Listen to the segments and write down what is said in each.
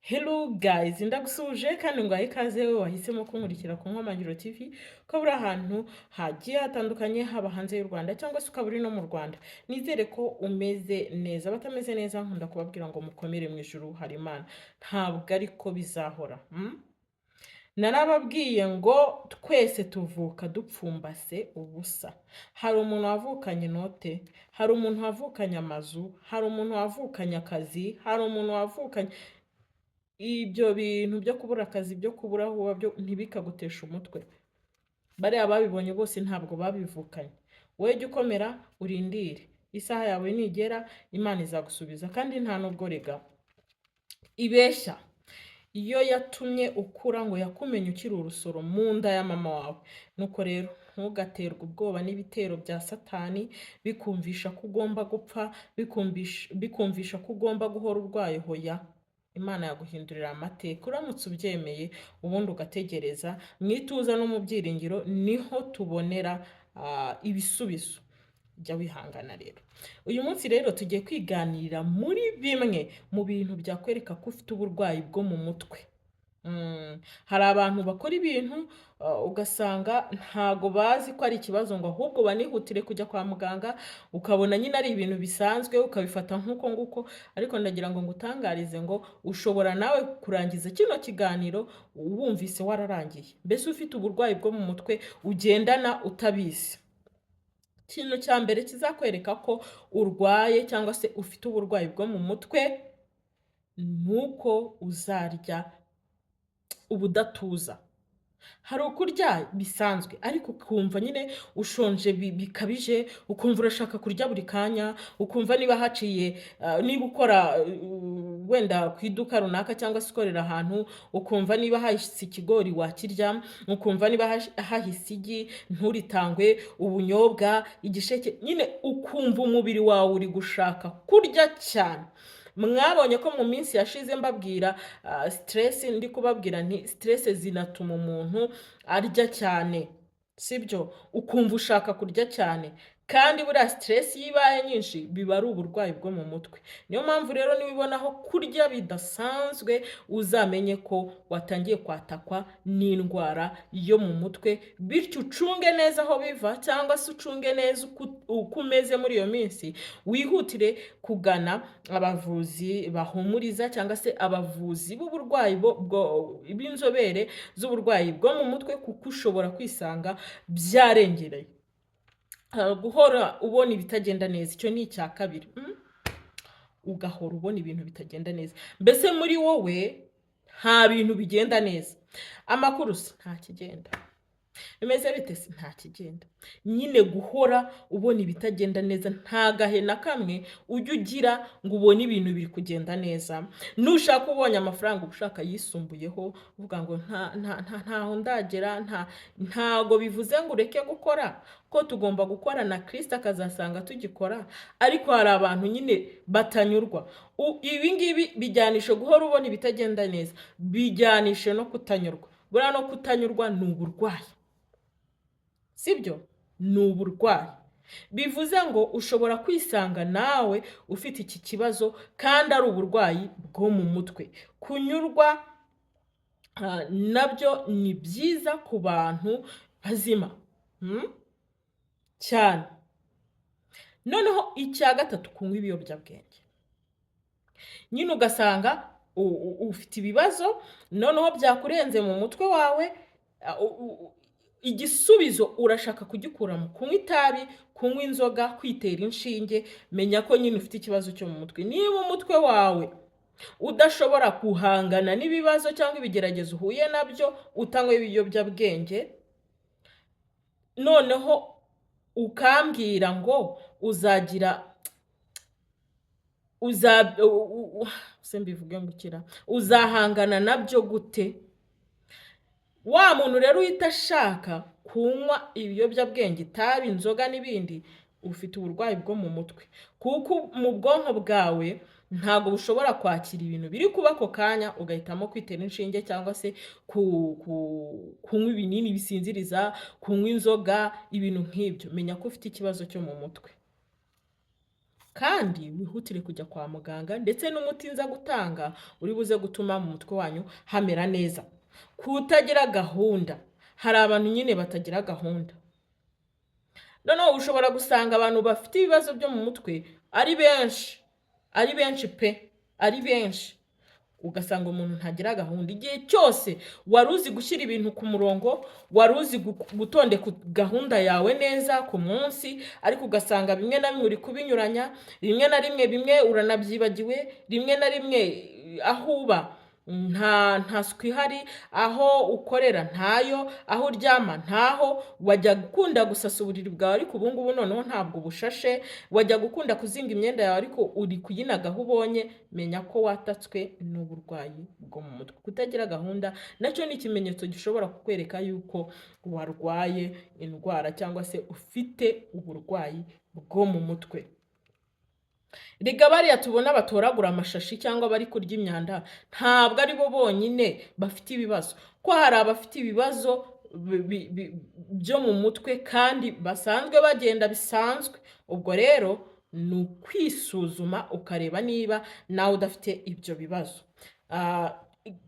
Hello guys, ndagusuje kandi ngo ikaze we wahisemo kunkurikira ku Nkomangiro TV ko buri ahantu hagiye hatandukanye haba hanze y'u Rwanda cyangwa se ukaba uri no mu Rwanda. Nizere ko umeze neza, batameze neza nkunda kubabwira ngo mukomere mu ijuru hari Imana. Ntabwo ariko bizahora. Narababwiye ngo twese tuvuka dupfumbase ubusa. Hari umuntu wavukanye inote, hari umuntu wavukanye amazu, hari umuntu wavukanye akazi, hari umuntu wavukanye ibyo bintu byo kubura akazi, byo kubura aho byo ntibikagutesha umutwe. Bariya babibonye bose ntabwo babivukanye. Wowe jya ukomera urindire, isaha yawe nigera Imana izagusubiza. Kandi nta nubwo rega ibeshya iyo yatumye ukura ngo yakumenye ukiri urusoro mu nda ya mama wawe. Nuko rero ntugaterwe ubwoba n'ibitero bya Satani bikumvisha ko ugomba gupfa, bikumvisha ko ugomba guhora urwaye. Hoya, Imana yaguhindurira amateka uramutse ubyemeye, ubundi ugategereza mu ituza no mu byiringiro, niho tubonera ibisubizo. Jya wihangana rero. Uyu munsi rero tugiye kwiganirira muri bimwe mu bintu byakwereka ko ufite uburwayi bwo mu mutwe. Hari abantu bakora ibintu ugasanga ntago bazi ko ari ikibazo, ngo ahubwo banihutire kujya kwa muganga, ukabona nyine ari ibintu bisanzwe ukabifata nk'uko nguko. Ariko ndagira ngo ngutangarize ngo ushobora nawe kurangiza kino kiganiro wumvise wararangiye, mbese ufite uburwayi bwo mu mutwe ugendana utabizi. Ikintu cya mbere kizakwereka ko urwaye cyangwa se ufite uburwayi bwo mu mutwe nuko uzarya ubudatuza. Hari ukurya bisanzwe ariko ukumva nyine ushonje bikabije, ukumva urashaka kurya buri kanya, ukumva niba haciye niba ukora wenda ku iduka runaka cyangwa se ukorera ahantu, ukumva niba hahise ikigori wakirya, ukumva niba hahise igi nturitangwe, ubunyobwa, igisheke, nyine ukumva umubiri wawe uri gushaka kurya cyane. Mwabonye ko mu minsi yashize mbabwira stress, ndi kubabwira nti stress zinatuma umuntu arya cyane, sibyo? Ukumva ushaka kurya cyane, kandi buriya stress yibaye nyinshi biba ari uburwayi bwo mu mutwe. Niyo mpamvu rero niwibonaho kurya bidasanzwe uzamenye ko watangiye kwatakwa n'indwara yo mu mutwe, bityo ucunge neza aho biva cyangwa se ucunge neza uko umeze muri iyo minsi. Wihutire kugana abavuzi bahumuriza cyangwa se abavuzi b'uburwayi b'inzobere z'uburwayi bwo mu mutwe, kuko ushobora kwisanga byarengereye. Guhora ubona ibitagenda neza, icyo ni icya kabiri. Ugahora ubona ibintu bitagenda neza, mbese muri wowe nta bintu bigenda neza. Amakuru se nta kigenda, bimeze bite se nta kigenda. Nyine guhora ubona ibitagenda neza, nta gahe na kamwe ujya ugira ngo ubone ibintu biri kugenda neza. Nushaka ubonye amafaranga ushaka yisumbuyeho uvuga ngo ntaho ndagera, ntago bivuze ngo ureke gukora, ko tugomba gukora na Kristo akazasanga tugikora. Ariko hari abantu nyine batanyurwa. Ibi ngibi bijyanisha guhora ubona ibitagenda neza, bijyanisha no kutanyurwa. Buriya no kutanyurwa ni uburwayi, sibyo? Ni uburwayi. Bivuze ngo ushobora kwisanga nawe ufite iki kibazo kandi ari uburwayi bwo mu mutwe. Kunyurwa nabyo ni byiza ku bantu bazima cyane. Noneho icya gatatu, kunywa ibiyobyabwenge. Nyine ugasanga ufite ibibazo, noneho byakurenze mu mutwe wawe, igisubizo urashaka kugikura mu kunywa itabi, kunywa inzoga, kwitera inshinge. Menya ko nyine ufite ikibazo cyo mu mutwe. Niba umutwe wawe udashobora guhangana n'ibibazo cyangwa ibigeragezo uhuye nabyo utanywa ibiyobyabwenge, noneho ukambwira ngo uzahangana nabyo gute? Wa muntu rero uhita ashaka kunywa ibiyobyabwenge, itabi, inzoga n'ibindi, ufite uburwayi bwo mu mutwe, kuko mu bwonko bwawe ntabwo bushobora kwakira ibintu biri kuba ako kanya, ugahitamo kwitera inshinge cyangwa se kunywa ibinini bisinziriza, kunywa inzoga, ibintu nk'ibyo. Menya ko ufite ikibazo cyo mu mutwe. kandi wihutire kujya kwa muganga, ndetse n'umuti nza gutanga uri buze gutuma mu mutwe wanyu hamera neza. Kutagira gahunda, hari abantu nyine batagira gahunda. Noneho ushobora gusanga abantu bafite ibibazo byo mu mutwe ari benshi pe, ari benshi. Ugasanga umuntu ntagira gahunda. Igihe cyose wari uzi gushyira ibintu ku murongo, wari uzi gutondeka gahunda yawe neza ku munsi, ariko ugasanga bimwe na bimwe uri kubinyuranya, rimwe na rimwe bimwe uranabyibagiwe, rimwe na rimwe aho uba nta suku ihari, aho ukorera ntayo, aho uryama ntaho, wajya gukunda gusasa uburiri bwawe ariko ubu ngubu noneho ntabwo bushashe, wajya gukunda kuzinga imyenda yawe ariko uri kuyinaga aho ubonye, menya ko watatswe n'uburwayi bwo mu mutwe. Kutagira gahunda nacyo ni ikimenyetso gishobora kukwereka yuko warwaye indwara cyangwa se ufite uburwayi bwo mu mutwe. Riga bariya tubona batoragura amashashi cyangwa bari kurya imyanda, ntabwo ari bo bonyine bafite ibibazo, ko hari abafite ibibazo byo mu mutwe kandi basanzwe bagenda bisanzwe. Ubwo rero ni ukwisuzuma ukareba niba nawe udafite ibyo bibazo.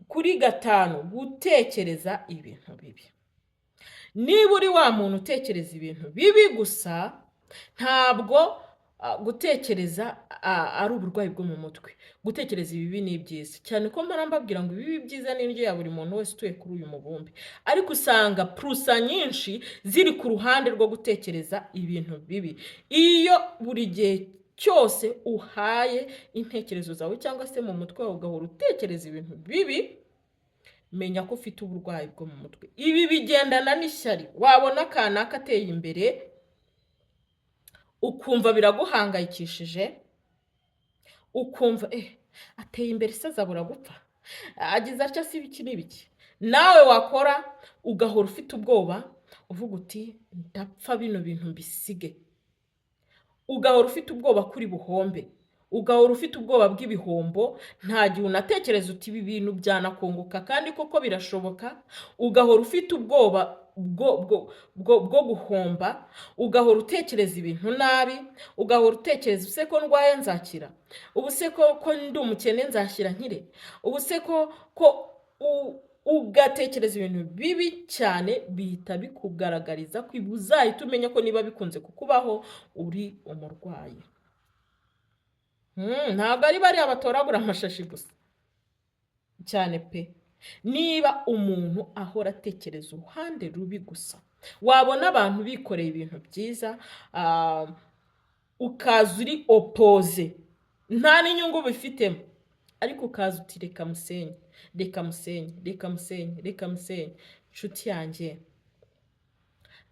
Kuri 5, gutekereza ibintu bibi. Niba uri wa muntu utekereza ibintu bibi gusa, ntabwo gutekereza ari uburwayi bwo mu mutwe. Gutekereza ibibi ni byiza cyane, ko mpora mbabwira ngo ibibi byiza ni indyo ya buri muntu wese utuye kuri uyu mubumbe, ariko usanga purusa nyinshi ziri ku ruhande rwo gutekereza ibintu bibi. Iyo buri gihe cyose uhaye intekerezo zawe cyangwa se mu mutwe wawe ugahora utekereza ibintu bibi, menya ko ufite uburwayi bwo mu mutwe. Ibi bigendana n'ishyari. Wabona kanaka ateye imbere ukumva biraguhangayikishije, ukumva ateye imbere se azabura gupfa, agize atya si ibiki n'ibiki. Nawe wakora ugahora ufite ubwoba, uvuga uti ndapfa bino bintu mbisige. Ugahora ufite ubwoba kuri buhombe, ugahora ufite ubwoba bw'ibihombo, nta gihe unatekereza uti ibi bintu byanakunguka kandi koko birashoboka. Ugahora ufite ubwoba bwo guhomba, ugahora utekereza ibintu nabi, ugahora utekereza ubuse ko ndwaye nzakira, ubuse ko ndi umukene nzashyira nkire, ubuse ko ugatekereza ibintu bibi cyane, bihita bikugaragariza ko uzahita umenya ko niba bikunze kukubaho uri umurwayi. Ntabwo ari bariya batoragura amashashi gusa cyane pe. Niba umuntu ahora atekereza uruhande rubi gusa, wabona abantu bikoreye ibintu byiza, ukaza uri opoze, nta n'inyungu bifitemo, ariko ukaza uti reka musenye, reka musenye, reka musenye, reka musenye. Nshuti yanjye,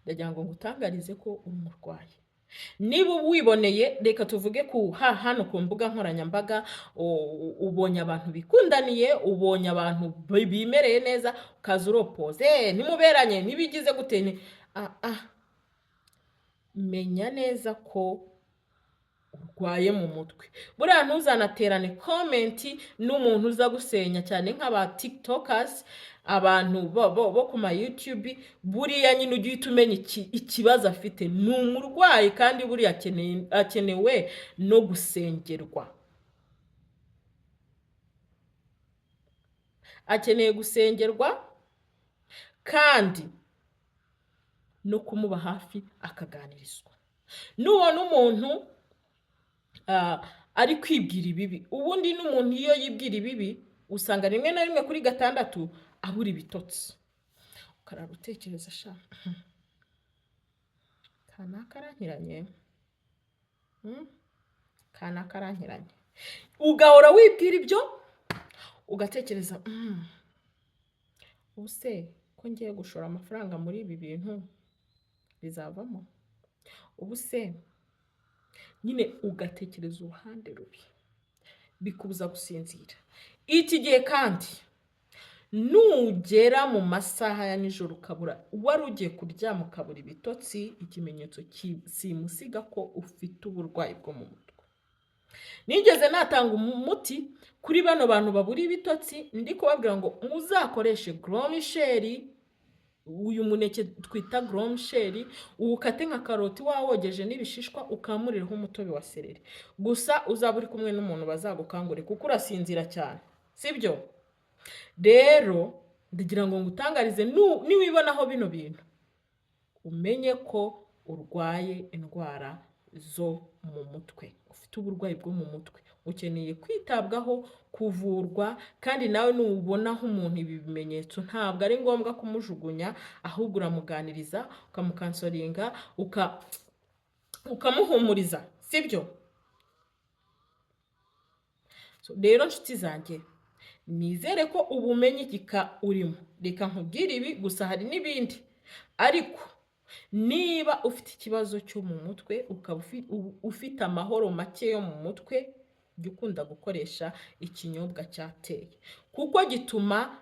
ndagira ngo ngutangarize ko uri umurwayi. Niba wiboneye, reka tuvuge hano ku mbuga nkoranyambaga, ubonye abantu bikundaniye, ubonye abantu bimereye neza, ukaza uropoze, nimuberanye, nibigize gute, menya neza ko urwaye mu mutwe. Buriya ntuzanaterane komenti n'umuntu uza gusenya, cyane nk'aba tiktokers, abantu bo ku ma YouTube. Buriya nyine ujye uhita umenya ikibazo afite. Ni umurwayi kandi buriya akenewe no gusengerwa. Akeneye gusengerwa kandi no kumuba hafi akaganirizwa. Nubona umuntu ari kwibwira ibibi, ubundi n'umuntu iyo yibwira ibibi usanga rimwe na rimwe kuri 6 abura ibitotsi. Ukarara utekereza sha, kanaka arankiranye, kanaka arankiranye. Ugahora wibwira ibyo, ugatekereza ubuse ko ngiye gushora amafaranga muri ibi bintu bizavamo, ubuse nyine ugatekereza uruhande rubi, bikubuza gusinzira. Iki gihe kandi nugera mu masaha ya nijoro ukabura, wari ugiye kuryama ukabura ibitotsi, ikimenyetso simusiga ko ufite uburwayi bwo mu mutwe. Nigeze natanga umuti kuri bano bantu babura ibitotsi, ndi kubabwira ngo muzakoreshe Gros Michel uyu muneke twita goromisheri uwukate nka karoti wawogeje n'ibishishwa ukamuriraho umutobe wa sereri. Gusa uzaba uri kumwe n'umuntu bazagukangure kuko urasinzira cyane, sibyo? Rero ndagira ngo ngutangarize niwibonaho bino bintu umenye ko urwaye indwara zo mu mutwe, ufite uburwayi bwo mu mutwe, ukeneye kwitabwaho, kuvurwa, kandi nawe nubonaho umuntu ibi bimenyetso ntabwo ari ngombwa kumujugunya, ahubwo uramuganiriza, ukamukansoringa, ukamuhumuriza, sibyo? Rero nshuti zanjye, nizere ko ubumenyi igika urimo. Reka nkubwire ibi, gusa hari n'ibindi. Ariko niba ufite ikibazo cyo mu mutwe, ukaba ufite amahoro make yo mu mutwe, jya ukunda gukoresha ikinyobwa cya teyi, kuko gituma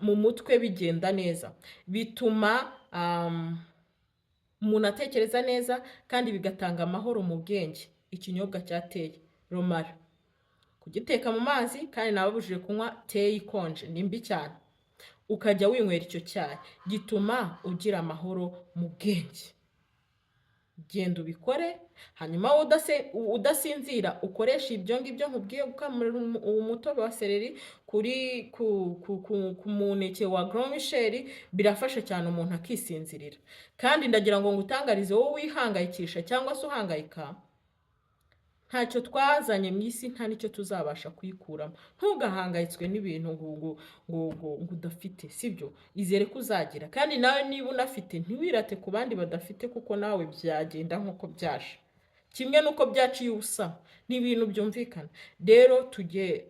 mu mutwe bigenda neza, bituma umuntu atekereza neza, kandi bigatanga amahoro mu bwenge. Ikinyobwa cya teyi romara, kugiteka mu mazi, kandi nababujije kunywa teyi ikonje, ni mbi cyane, ukajya winywera icyo cyayi, gituma ugira amahoro mu bwenge. Genda ubikore, hanyuma udasinzira ukoresha ibyo ngibyo nkubwiye, gukamura umutobe wa sereri ku muneke wa goromisheri, birafasha cyane umuntu akisinzirira. Kandi ndagira ngo ngutangarize, wowe wihangayikisha cyangwa se uhangayika, ntacyo twazanye mu isi, nta nicyo tuzabasha kuyikuramo. Ntugahangayitswe n'ibintu ngo udafite, sibyo? Izere ko uzagira, kandi nawe niba unafite ntiwirate ku bandi badafite, kuko nawe byagenda nk'uko byaje, kimwe n'uko byaciye ubusa. Ni ibintu byumvikana. Rero tujye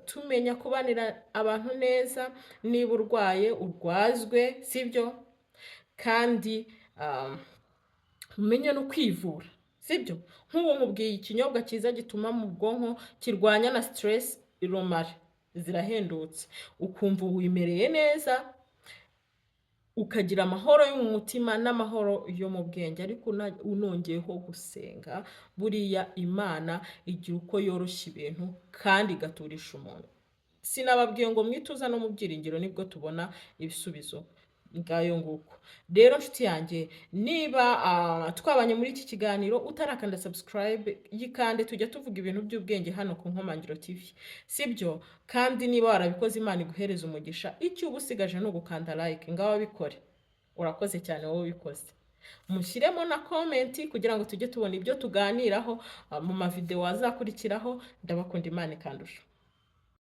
tumenya kubanira abantu neza. Niba urwaye urwazwe, sibyo? Kandi umenye no kwivura, sibyo? Nk'ubu nkubwiye ikinyobwa cyiza gituma mu bwonko, kirwanya na stress, romara zirahendutse, ukumva wimereye neza, ukagira amahoro yo mu mutima n'amahoro yo mu bwenge. Ariko unongeyeho gusenga, buriya Imana igira uko yoroshya ibintu kandi igaturisha umuntu. Sinababwiye ngo mwituza no mu byiringiro nibwo tubona ibisubizo. Ngayo nguko. Rero nshuti yanjye, niba twabanye muri iki kiganiro utarakanda subscribe, yikande, tujya tuvuga ibintu by'ubwenge hano ku Nkomangiro TV, sibyo? Kandi niba warabikoze, Imana iguhereza umugisha. Icyo uba usigaje ni ugukanda like, ngaho bikore. Urakoze cyane wowe ubikoze. Mushyiremo na comment kugira ngo tujye tubona ibyo tuganiraho mu mavideo azakurikiraho. Ndabakunda, Imana ikandusha.